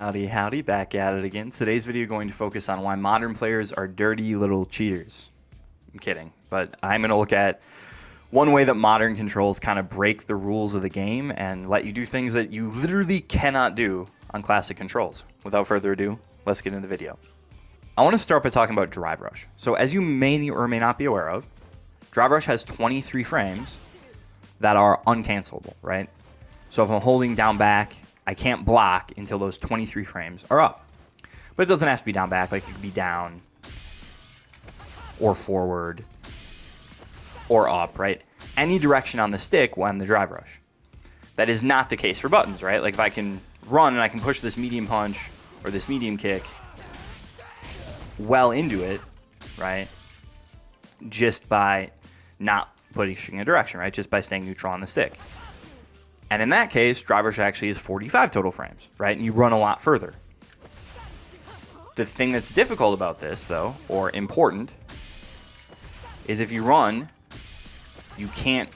Howdy, howdy, back at it again. Today's video going to focus on why modern players are dirty little cheaters. I'm kidding, but I'm going to look at one way that modern controls kind of break the rules of the game and let you do things that you literally cannot do on classic controls. Without further ado, let's get into the video. I want to start by talking about Drive Rush. So as you may or may not be aware of, Drive Rush has 23 frames that are uncancelable, right? So if I'm holding down back, I can't block until those 23 frames are up. But it doesn't have to be down back. Like, it could be down or forward or up, right? Any direction on the stick when the Drive Rush. That is not the case for buttons, right? Like, if I can run and I can push this medium punch or this medium kick well into it, right? Just by not pushing a direction, right? Just by staying neutral on the stick. And in that case, Drive Rush actually is 45 total frames, right? And you run a lot further. The thing that's difficult about this, though, or important, is if you run, you can't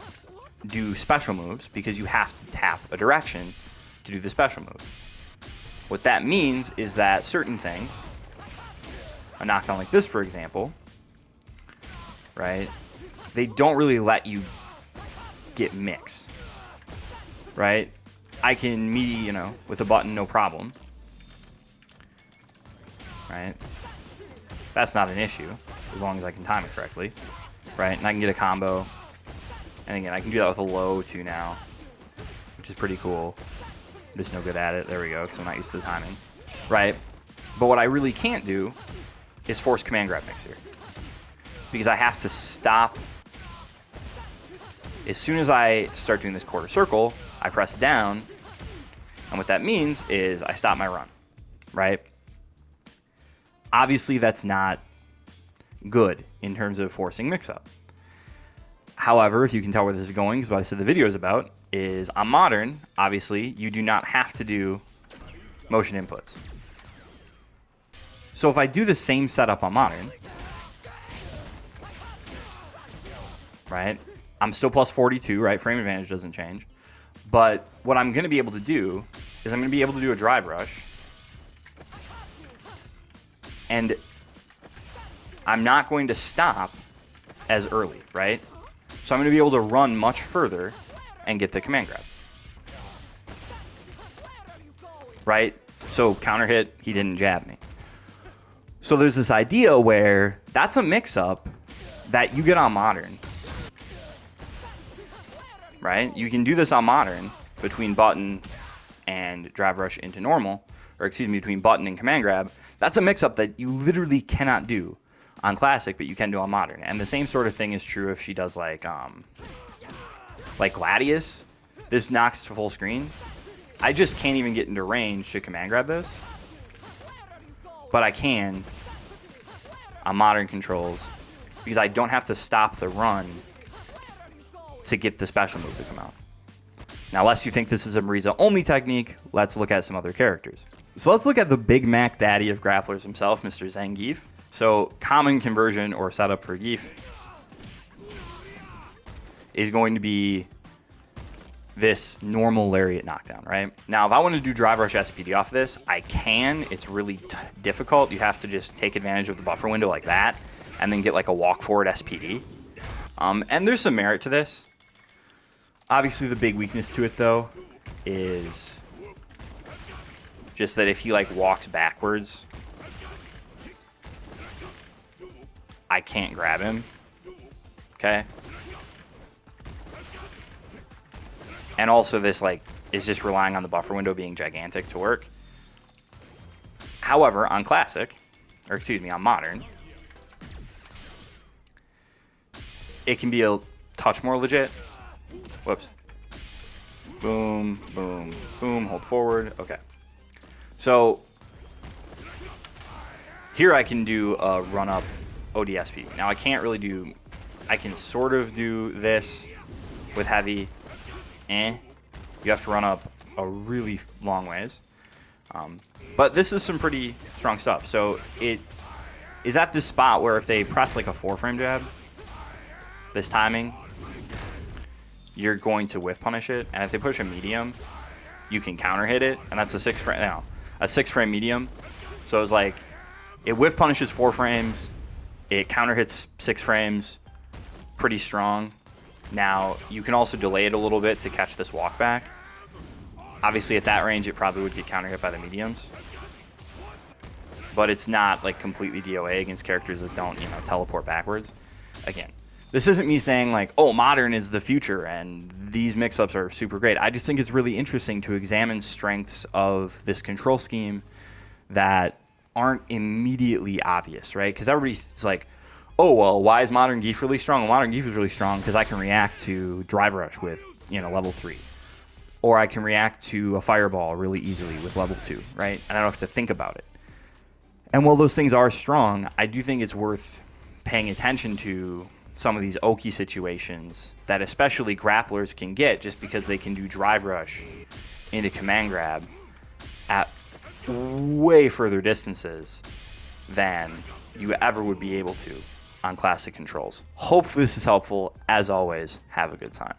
do special moves because you have to tap a direction to do the special move. What that means is that certain things, a knockdown like this, for example, right, they don't really let you get mix. Right? I can meet, with a button, no problem. Right? That's not an issue, as long as I can time it correctly. Right? And I can get a combo. And again, I can do that with a low, too, now. Which is pretty cool. I'm just no good at it. There we go, because I'm not used to the timing. Right? But what I really can't do is force command grab mix here. Because I have to stop. As soon as I start doing this quarter circle, I press down, and what that means is I stop my run, right? Obviously, that's not good in terms of forcing mix-up. However, if you can tell where this is going, because what I said the video is about, is on Modern, obviously, you do not have to do motion inputs. So if I do the same setup on Modern, right, I'm still plus 42, right? Frame advantage doesn't change. But what I'm going to be able to do is I'm going to be able to do a Drive Rush. And I'm not going to stop as early, right? So I'm going to be able to run much further and get the command grab. Right? So counter hit, he didn't jab me. So there's this idea where that's a mix-up that you get on Modern. Right? You can do this on Modern between button and Drive Rush into normal, or excuse me, between button and command grab. That's a mix-up that you literally cannot do on Classic, but you can do on Modern. And the same sort of thing is true if she does like Gladius. This knocks to full screen. I just can't even get into range to command grab this, but I can on Modern controls because I don't have to stop the run to get the special move to come out. Now, unless you think this is a Marisa only technique, let's look at some other characters. So let's look at the Big Mac daddy of grapplers himself, Mr. Zangief. So common conversion or setup for Gief is going to be this normal lariat knockdown, right? Now, if I want to do Drive Rush SPD off this, I can. It's really difficult. You have to just take advantage of the buffer window like that and then get like a walk forward SPD. And there's some merit to this. Obviously, the big weakness to it, though, is just that if he, like, walks backwards, I can't grab him, okay? And also this, like, is just relying on the buffer window being gigantic to work. However, on Classic, or excuse me, on Modern, it can be a touch more legit. Whoops. Boom, boom, boom, hold forward. Okay. So here I can do a run-up ODSP. Now I can't really do, I can sort of do this with heavy. You have to run up a really long ways. But this is some pretty strong stuff. So it is at this spot where if they press like a 4-frame jab, this timing, you're going to whiff punish it. And if they push a medium, you can counter hit it. And that's a 6 frame. Now, a 6-frame medium. So it was like, it whiff punishes 4 frames, it counter hits 6 frames, pretty strong. Now, you can also delay it a little bit to catch this walk back. Obviously, at that range, it probably would get counter hit by the mediums. But it's not like completely DOA against characters that don't, you know, teleport backwards. Again, this isn't me saying like, oh, modern is the future and these mix-ups are super great. I just think it's really interesting to examine strengths of this control scheme that aren't immediately obvious, right? Because everybody's like, oh, well, why is Modern Geef really strong? Well, Modern Geef is really strong because I can react to Drive Rush with, you know, level 3. Or I can react to a Fireball really easily with level 2, right? And I don't have to think about it. And while those things are strong, I do think it's worth paying attention to some of these Oki situations that especially grapplers can get just because they can do Drive Rush into Command Grab at way further distances than you ever would be able to on classic controls. Hopefully this is helpful. As always, have a good time.